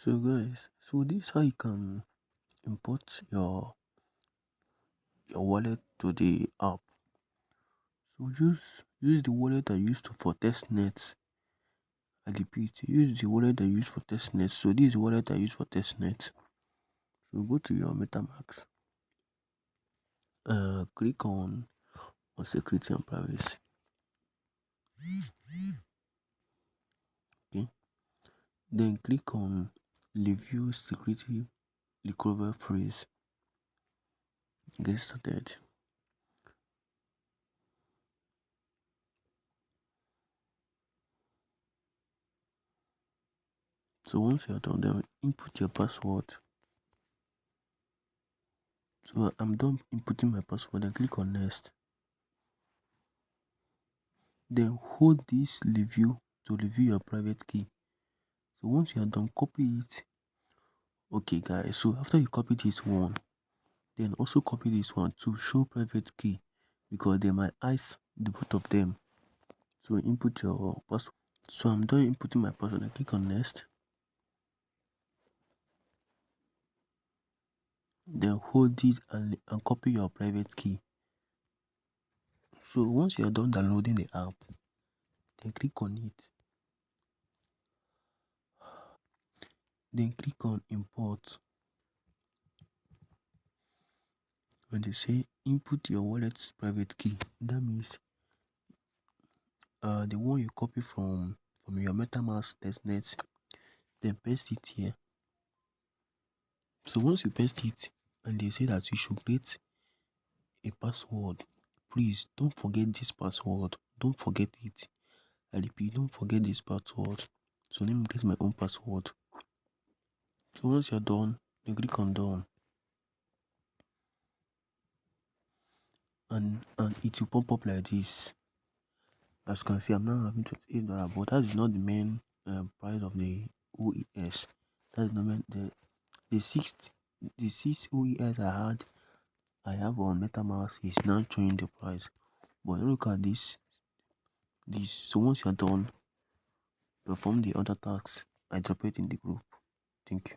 So guys, so this is how you can import your wallet to the app. So use the wallet I used for testnet. I repeat, use the wallet I use for testnet. So this is the wallet I use for testnet. So go to your MetaMask. Click on security and privacy. Okay. Then click on review security recovery phrase. Get started. So once you're done, then input your password. So I'm done inputting my password and click on next. Then hold this review to review your private key. So once you're done, copy it. Okay guys, so after you copy this one, then also copy this one to show private key, because they might ask the both of them. So input your password. So I'm done inputting my password and click on next. Then hold it and copy your private key. So once you are done downloading the app, then click on it. Then click on import. When they say input your wallet's private key, that means the one you copy from your MetaMask testnet, then paste it here. So once you paste it and they say that you should create a password, please don't forget this password. Don't forget it. I repeat, don't forget this password. So let me create my own password. So once you're done, you click on done. And it will pop up like this. As you can see, I'm now having $28, but that is not the main price of the OES. That is not main, the sixth OES I have on MetaMask is now showing the price. But look at this. So once you're done, perform the other tasks. I drop it in the group. Thank you.